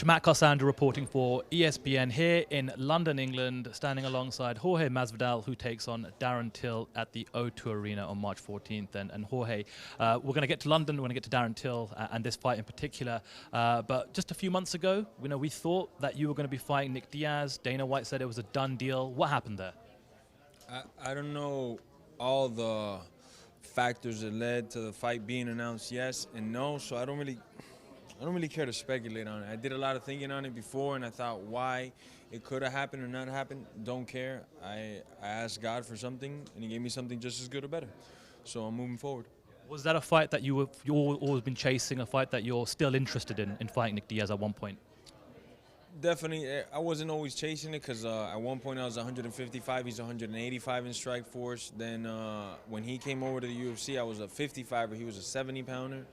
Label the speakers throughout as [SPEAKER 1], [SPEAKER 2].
[SPEAKER 1] Chamat Cassandra reporting for ESPN here in London, England, standing alongside Jorge Masvidal, who takes on Darren Till at the O2 Arena on March 14th. And Jorge, we're going to get to London, we're going to get to Darren Till and this fight in particular. But just a few months ago, we thought that you were going to be fighting Nick Diaz. Dana White said it was a done deal. What happened there?
[SPEAKER 2] I don't know all the factors that led to the fight being announced yes and no, so I don't really care to speculate on it. I did a lot of thinking on it before, and I thought why it could have happened or not happened. Don't care. I asked God for something, and He gave me something just as good or better. So I'm moving forward.
[SPEAKER 1] Was that a fight that you've always been chasing, a fight that you're still interested in fighting Nick Diaz at one point?
[SPEAKER 2] Definitely. I wasn't always chasing it because at one point I was 155. He's 185 in strike force. Then when he came over to the UFC, I was a 55er. He was a 70-pounder.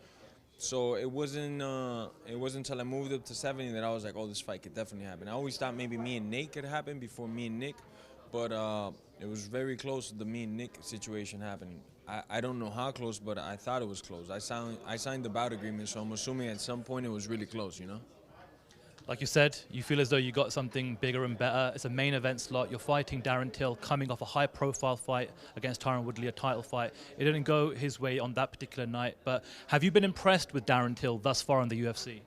[SPEAKER 2] So it wasn't until I moved up to 70 that I was like, oh, this fight could definitely happen. I always thought maybe me and Nate could happen before me and Nick, but it was very close to the me and Nick situation happening. I don't know how close, but I thought it was close. I signed the bout agreement, so I'm assuming at some point it was really close,
[SPEAKER 1] Like you said, you feel as though you got something bigger and better. It's a main event slot. You're fighting Darren Till, coming off a high-profile fight against Tyron Woodley, a title fight. It didn't go his way on that particular night, but have you been impressed with Darren Till thus far in the UFC?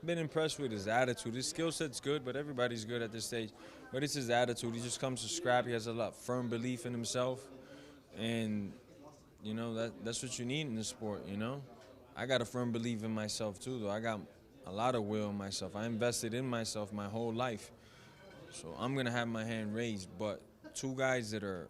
[SPEAKER 2] Been impressed with his attitude. His skill set's good, but everybody's good at this stage. But it's his attitude. He just comes to scrap. He has a lot of firm belief in himself, and that's what you need in this sport. I got a firm belief in myself too, though. I got a lot of will in myself. I invested in myself my whole life, so I'm gonna have my hand raised. But two guys that are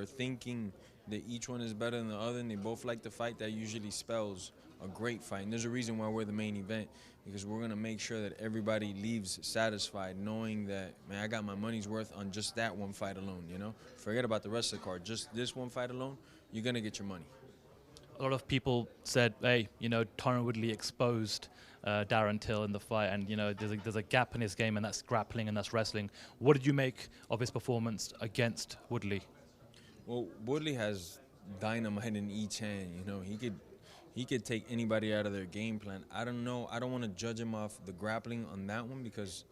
[SPEAKER 2] thinking that each one is better than the other, and they both like to fight, that usually spells a great fight. And there's a reason why we're the main event, because we're gonna make sure that everybody leaves satisfied, knowing that, man, I got my money's worth on just that one fight alone. Forget about the rest of the card. Just this one fight alone, you're gonna get your money.
[SPEAKER 1] A lot of people said, hey, Tyron Woodley exposed Darren Till in the fight, and there's a gap in his game, and that's grappling and that's wrestling. What did you make of his performance against Woodley?
[SPEAKER 2] Well, Woodley has dynamite in each hand. He could take anybody out of their game plan. I don't know. I don't want to judge him off the grappling on that one, because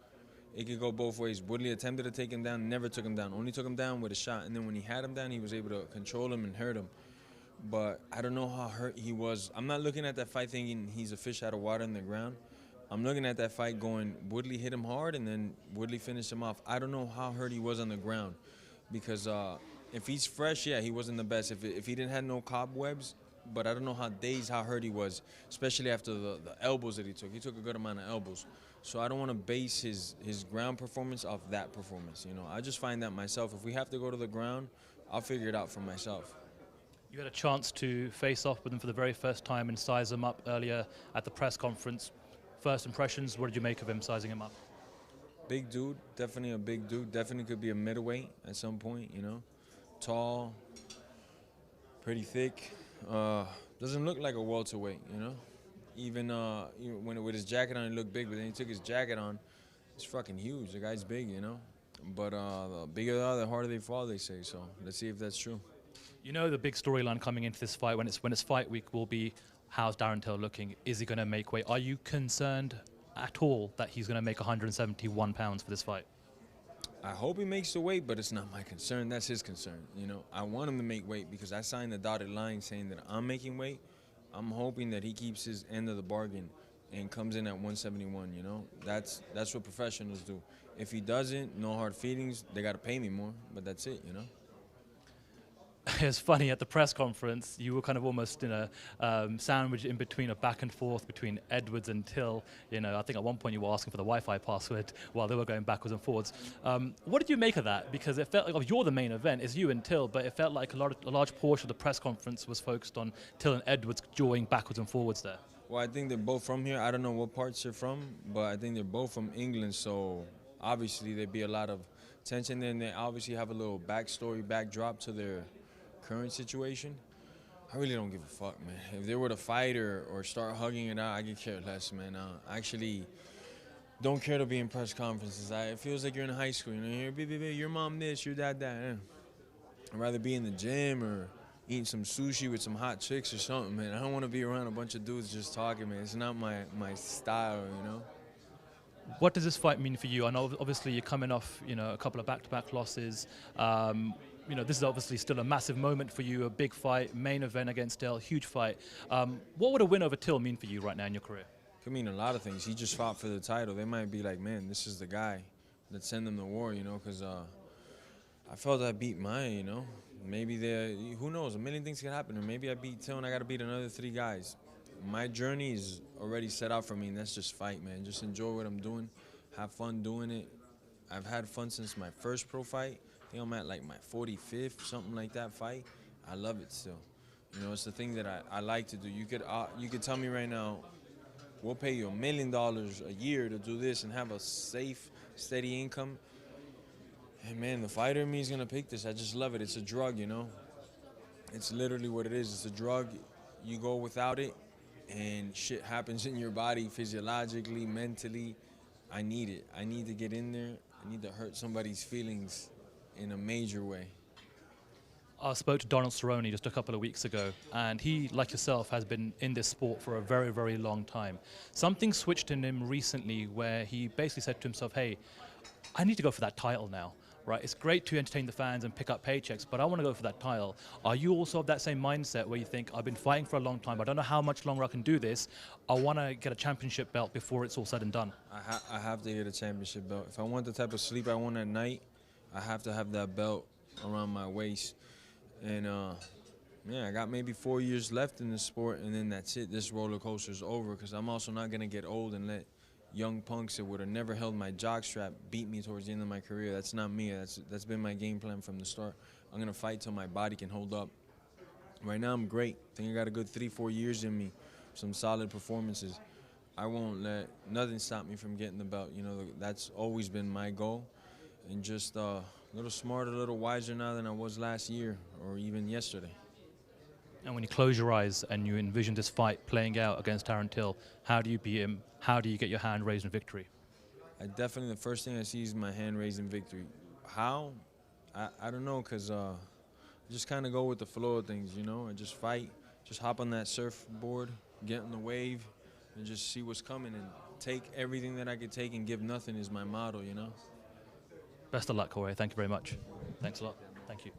[SPEAKER 2] it could go both ways. Woodley attempted to take him down, never took him down. Only took him down with a shot, and then when he had him down, he was able to control him and hurt him. But I don't know how hurt he was. I'm not looking at that fight thinking he's a fish out of water in the ground. I'm looking at that fight going, Woodley hit him hard, and then Woodley finished him off. I don't know how hurt he was on the ground, because if he's fresh, yeah, he wasn't the best. If he didn't have no cobwebs, but I don't know how hurt he was, especially after the elbows that he took. He took a good amount of elbows. So I don't want to base his ground performance off that performance. I just find that myself. If we have to go to the ground, I'll figure it out for myself.
[SPEAKER 1] You had a chance to face off with him for the very first time and size him up earlier at the press conference. First impressions, what did you make of him sizing him up?
[SPEAKER 2] Big dude, definitely a big dude. Definitely could be a middleweight at some point, Tall, pretty thick. Doesn't look like a welterweight, Even when with his jacket on, he looked big, but then he took his jacket on. It's fucking huge. The guy's big, But the bigger they are, the harder they fall, they say. So let's see if that's true.
[SPEAKER 1] The big storyline coming into this fight, when it's fight week, will be, how's Darren Till looking? Is he going to make weight? Are you concerned at all that he's going to make 171 pounds for this fight?
[SPEAKER 2] I hope he makes the weight, but it's not my concern. That's his concern. I want him to make weight because I signed the dotted line saying that I'm making weight. I'm hoping that he keeps his end of the bargain and comes in at 171. That's what professionals do. If he doesn't, no hard feelings. They got to pay me more, but that's it.
[SPEAKER 1] It's funny, at the press conference, you were kind of almost in a sandwich in between, a back and forth between Edwards and Till. I think at one point you were asking for the Wi-Fi password while they were going backwards and forwards. What did you make of that? Because it felt like, you're the main event, it's you and Till, but it felt like a large portion of the press conference was focused on Till and Edwards jawing backwards and forwards there.
[SPEAKER 2] Well, I think they're both from here. I don't know what parts they're from, but I think they're both from England, so obviously there'd be a lot of tension there, and they obviously have a little backdrop to their current situation. I really don't give a fuck, man. If they were to fight or start hugging it out, I could care less, man. I actually don't care to be in press conferences. It feels like you're in high school. Your mom this, your dad that. I'd rather be in the gym or eating some sushi with some hot chicks or something, man. I don't want to be around a bunch of dudes just talking, man. It's not my style,
[SPEAKER 1] What does this fight mean for you? I know obviously you're coming off, a couple of back-to-back losses. This is obviously still a massive moment for you, a big fight, main event against Till, huge fight. What would a win over Till mean for you right now in your career?
[SPEAKER 2] Could mean a lot of things. He just fought for the title. They might be like, man, this is the guy that send them to war, because I felt I beat mine, Maybe who knows, a million things can happen. Or maybe I beat Till and I got to beat another 3 guys. My journey is already set out for me, and that's just fight, man. Just enjoy what I'm doing, have fun doing it. I've had fun since my first pro fight. I think I'm at like my 45th, something like that fight. I love it still. It's the thing that I like to do. You could tell me right now, we'll pay you $1 million a year to do this and have a safe, steady income. And man, the fighter in me is gonna pick this. I just love it. It's a drug, It's literally what it is. It's a drug. You go without it, and shit happens in your body physiologically, mentally. I need it. I need to get in there. I need to hurt somebody's feelings in a major way.
[SPEAKER 1] I spoke to Donald Cerrone just a couple of weeks ago, and he, like yourself, has been in this sport for a very, very long time. Something switched in him recently where he basically said to himself, hey, I need to go for that title now, right? It's great to entertain the fans and pick up paychecks, but I want to go for that title. Are you also of that same mindset where you think, I've been fighting for a long time, I don't know how much longer I can do this, I want to get a championship belt before it's all said and done?
[SPEAKER 2] I have to get a championship belt. If I want the type of sleep I want at night, I have to have that belt around my waist. And I got maybe 4 years left in this sport, and then that's it. This roller coaster's over, because I'm also not gonna get old and let young punks that would have never held my jockstrap beat me towards the end of my career. That's not me. That's been my game plan from the start. I'm gonna fight till my body can hold up. Right now I'm great. I think I got a good 3-4 years in me, some solid performances. I won't let nothing stop me from getting the belt. That's always been my goal, and just a little smarter, a little wiser now than I was last year or even yesterday.
[SPEAKER 1] And when you close your eyes and you envision this fight playing out against Darren Till, how do you beat him? How do you get your hand raised in victory?
[SPEAKER 2] The first thing I see is my hand raised in victory. How? I don't know, because I just kind of go with the flow of things, I just fight, just hop on that surfboard, get on the wave, and just see what's coming and take everything that I could take and give nothing is my motto,
[SPEAKER 1] Best of luck, Jorge. Thank you very much. Thanks a lot. Thank you.